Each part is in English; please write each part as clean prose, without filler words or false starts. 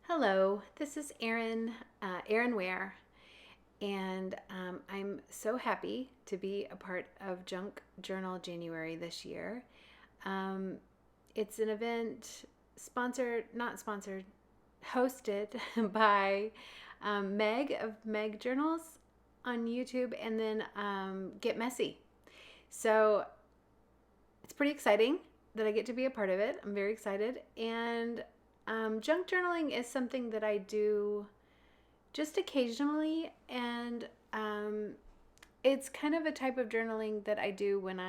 Hello, this is Erin Ware, and I'm so happy to be a part of Junk Journal January this year. Um, it's an event not sponsored, hosted by Meg of Meg Journals on YouTube, and then Get Messy. So it's pretty exciting that I get to be a part of it. I'm very excited. And junk journaling is something that I do just occasionally. And it's kind of a type of journaling that I do when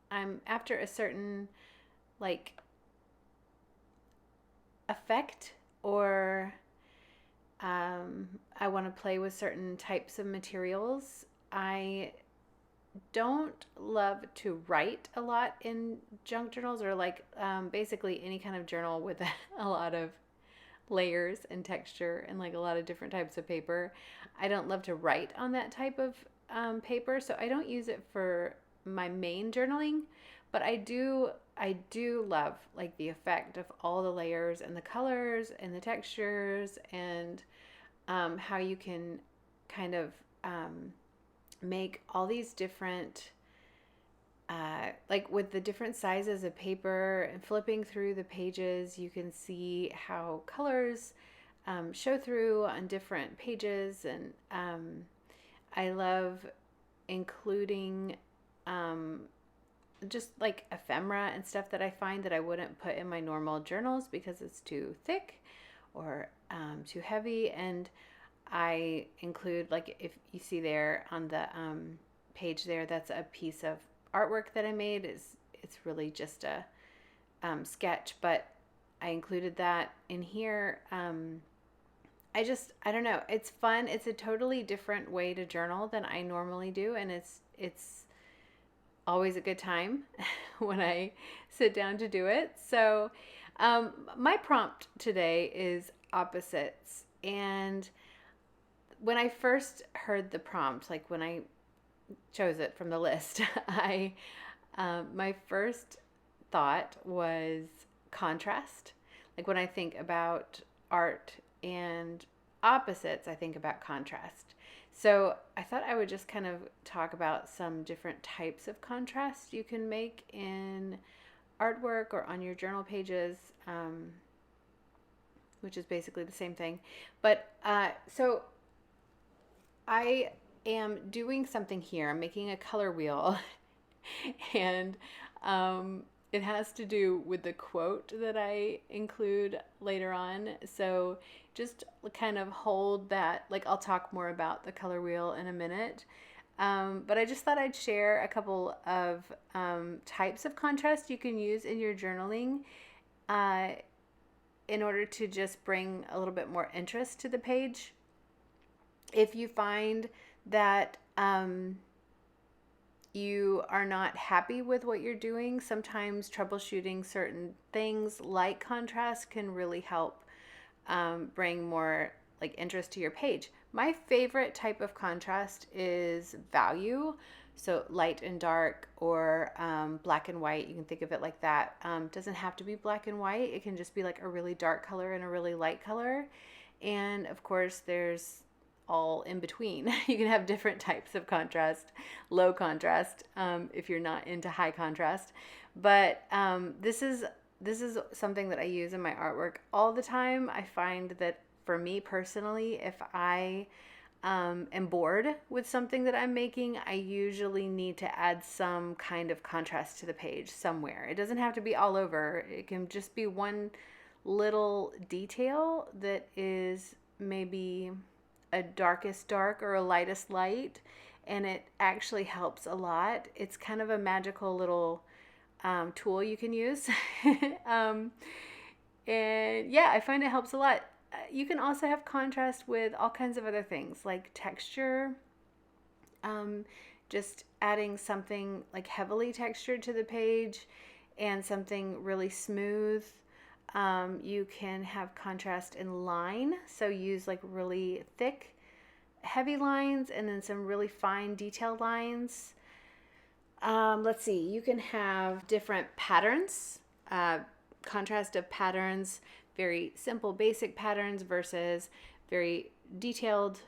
I'm after a certain like effect, or I want to play with certain types of materials. I don't love to write a lot in junk journals, or basically any kind of journal with a lot of layers and texture and like a lot of different types of paper. I don't love to write on that type of paper, so I don't use it for my main journaling. But I do love like the effect of all the layers and the colors and the textures, and how you can kind of make all these different like with the different sizes of paper and flipping through the pages, you can see how colors show through on different pages. And I love including just like ephemera and stuff that I find that I wouldn't put in my normal journals because it's too thick or too heavy. And I include, like, if you see there on the page there, that's a piece of artwork that I made. It's really just a sketch, but I included that in here. I don't know. It's fun. It's a totally different way to journal than I normally do, and it's always a good time when I sit down to do it. So, my prompt today is opposites. And when I first heard the prompt, like when I chose it from the list, I my first thought was contrast. Like when I think about art and opposites, I think about contrast. So I thought I would just kind of talk about some different types of contrast you can make in artwork or on your journal pages, which is basically the same thing. But so I am doing something here. I'm making a color wheel, and it has to do with the quote that I include later on. So just kind of hold that. Like, I'll talk more about the color wheel in a minute. But I just thought I'd share a couple of types of contrast you can use in your journaling in order to just bring a little bit more interest to the page. If you find that you are not happy with what you're doing, sometimes troubleshooting certain things like contrast can really help bring more like interest to your page. My favorite type of contrast is value. So light and dark, or black and white. You can think of it like that. Doesn't have to be black and white. It can just be like a really dark color and a really light color. And of course, there's all in between. You can have different types of contrast, low contrast, if you're not into high contrast. But this is something that I use in my artwork all the time. I find that for me personally, if I am bored with something that I'm making, I usually need to add some kind of contrast to the page somewhere. It doesn't have to be all over. It can just be one little detail that is maybe a darkest dark or a lightest light, and it actually helps a lot. It's kind of a magical little tool you can use. And yeah, I find it helps a lot. You can also have contrast with all kinds of other things like texture. Just adding something like heavily textured to the page and something really smooth. You can have contrast in line, so use like really thick, heavy lines and then some really fine detailed lines. Let's see, you can have different patterns, contrast of patterns very simple, basic patterns versus very detailed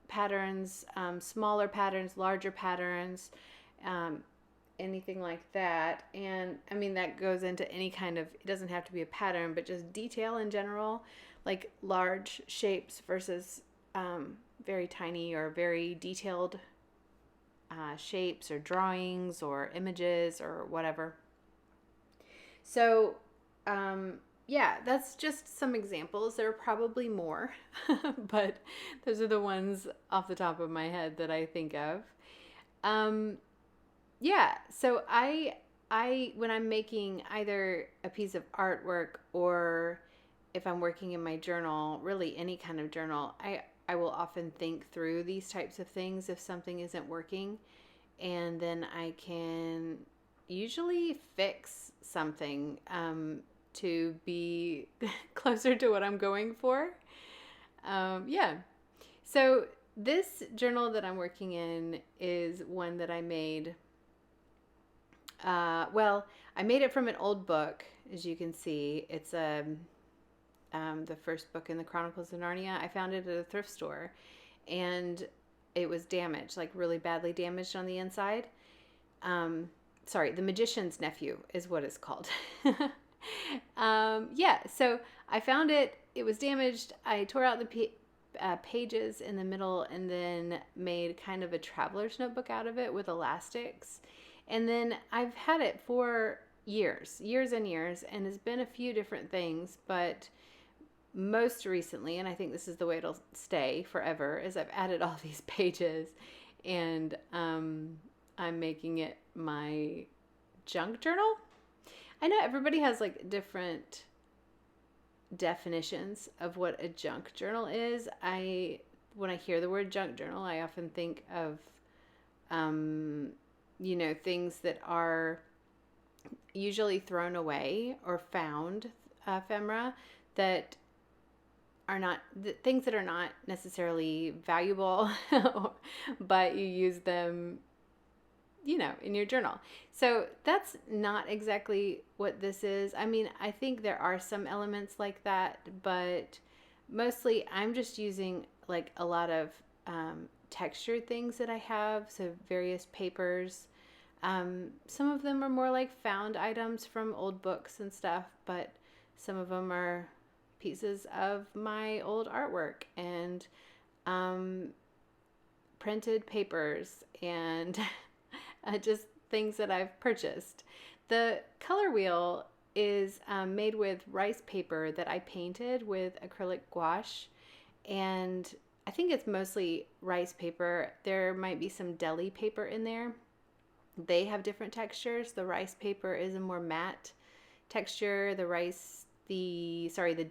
patterns, smaller patterns, larger patterns, um, anything like that. And I mean, that goes into any kind of, it doesn't have to be a pattern, but just detail in general, like large shapes versus very tiny or very detailed shapes or drawings or images or whatever. So, yeah, that's just some examples. There are probably more, but those are the ones off the top of my head that I think of. Um, yeah, so I when I'm making either a piece of artwork or if I'm working in my journal, really any kind of journal, I will often think through these types of things if something isn't working, and then I can usually fix something to be closer to what I'm going for. Yeah. So this journal that I'm working in is one that I made. Well, I made it from an old book, as you can see. It's the first book in the Chronicles of Narnia. I found it at a thrift store, and it was damaged, like really badly damaged on the inside. Sorry, The Magician's Nephew is what it's called. Yeah, so I found it. It was damaged. I tore out the pages in the middle and then made kind of a traveler's notebook out of it with elastics. And then I've had it for years and years, and it's been a few different things, but most recently, and I think this is the way it'll stay forever, is I've added all these pages, and I'm making it my junk journal. I know everybody has like different definitions of what a junk journal is. When I hear the word junk journal, I often think of things that are usually thrown away or found ephemera that are not things that are not necessarily valuable, but you use them, in your journal. So that's not exactly what this is. I mean, I think there are some elements like that, but mostly I'm just using like a lot of textured things that I have. So various papers. Some of them are more like found items from old books and stuff, but some of them are pieces of my old artwork and printed papers and just things that I've purchased. The color wheel is made with rice paper that I painted with acrylic gouache, and I think it's mostly rice paper. There might be some deli paper in there. They have different textures. The rice paper is a more matte texture. The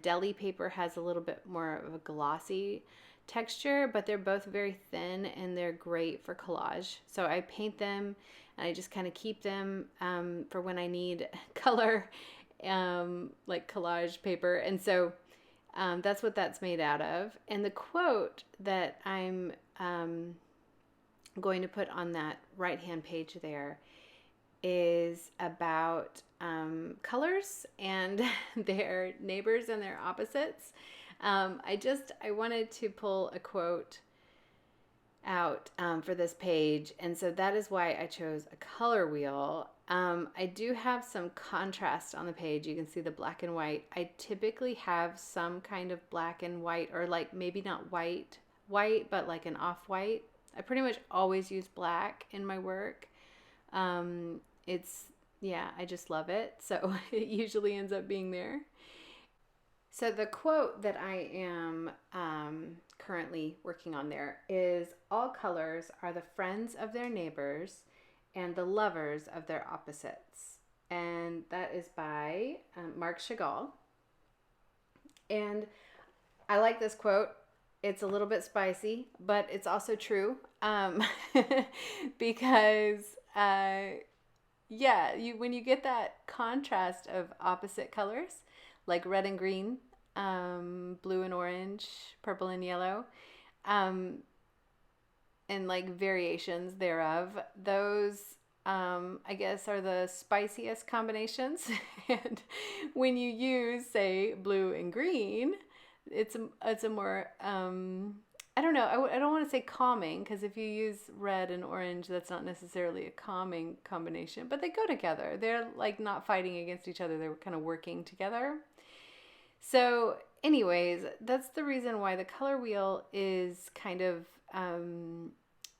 deli paper has a little bit more of a glossy texture, but they're both very thin and they're great for collage. So I paint them and I just kind of keep them for when I need color, like collage paper. And so that's what that's made out of. And the quote that I'm going to put on that right-hand page there is about colors and their neighbors and their opposites. I wanted to pull a quote out for this page, and so that is why I chose a color wheel. I do have some contrast on the page. You can see the black and white. I typically have some kind of black and white, or like maybe not white, but like an off-white. I pretty much always use black in my work. I just love it. So it usually ends up being there. So the quote that I am currently working on there is, "All colors are the friends of their neighbors and the lovers of their opposites." And that is by Marc Chagall. And I like this quote. It's a little bit spicy, but it's also true, because when you get that contrast of opposite colors, like red and green, blue and orange, purple and yellow, and like variations thereof, those I guess, are the spiciest combinations. And when you use, say, blue and green, it's a more I don't know. I don't want to say calming, because if you use red and orange, that's not necessarily a calming combination, but they go together. They're like not fighting against each other. They were kind of working together. So, anyways, that's the reason why the color wheel is kind of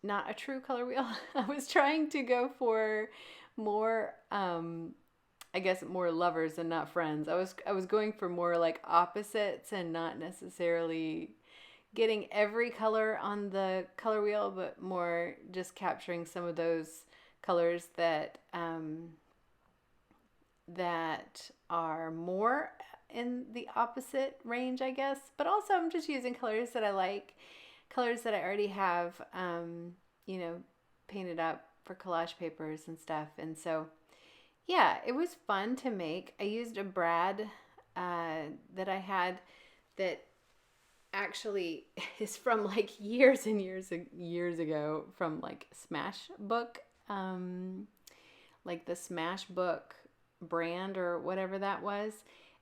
not a true color wheel. I was trying to go for more, I guess, more lovers and not friends. I was going for more like opposites and not necessarily getting every color on the color wheel, but more just capturing some of those colors that are more in the opposite range, I guess. But also, I'm just using colors that I like, colors that I already have, you know, painted up for collage papers and stuff. And so, yeah, it was fun to make. I used a brad that I had that actually is from like years and years ago, from like Smash Book, like the Smash Book brand or whatever that was.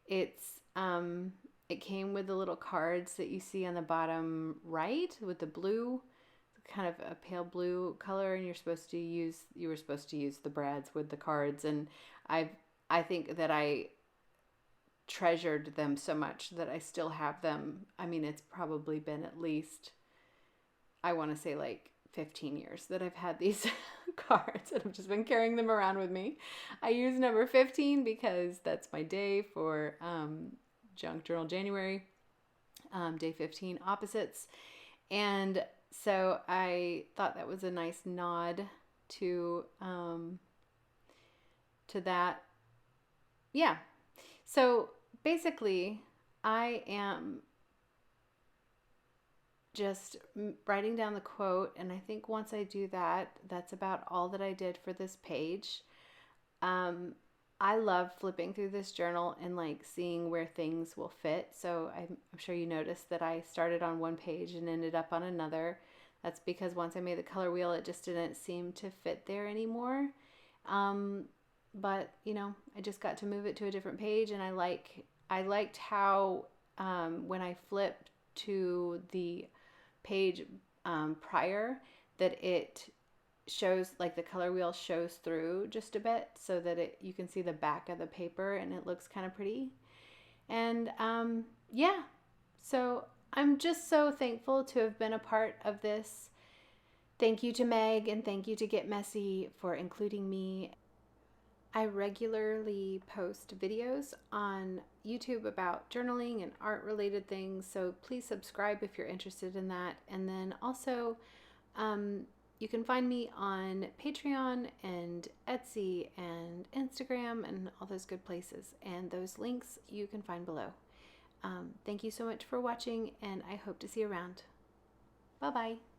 It's it came with the little cards that you see on the bottom right with the blue, kind of a pale blue color, and you were supposed to use the brads with the cards. And I think that I treasured them so much that I still have them. I mean, it's probably been at least, I want to say, like 15 years that I've had these cards, and I've just been carrying them around with me. I use number 15 because that's my day for Junk Journal January, day 15 opposites. And so I thought that was a nice nod to that. Yeah. So basically, I am just writing down the quote, and I think once I do that, that's about all that I did for this page. I love flipping through this journal and like seeing where things will fit. So I'm sure you noticed that I started on one page and ended up on another. That's because once I made the color wheel, it just didn't seem to fit there anymore. But you know, I just got to move it to a different page, and I liked how when I flipped to the page prior, that it shows, like, the color wheel shows through just a bit, so that you can see the back of the paper, and it looks kind of pretty. And yeah, so I'm just so thankful to have been a part of this. Thank you to Meg, and thank you to Get Messy for including me. I regularly post videos on YouTube about journaling and art related things, so please subscribe if you're interested in that. And then also, you can find me on Patreon and Etsy and Instagram and all those good places. And those links you can find below. Thank you so much for watching, and I hope to see you around. Bye bye.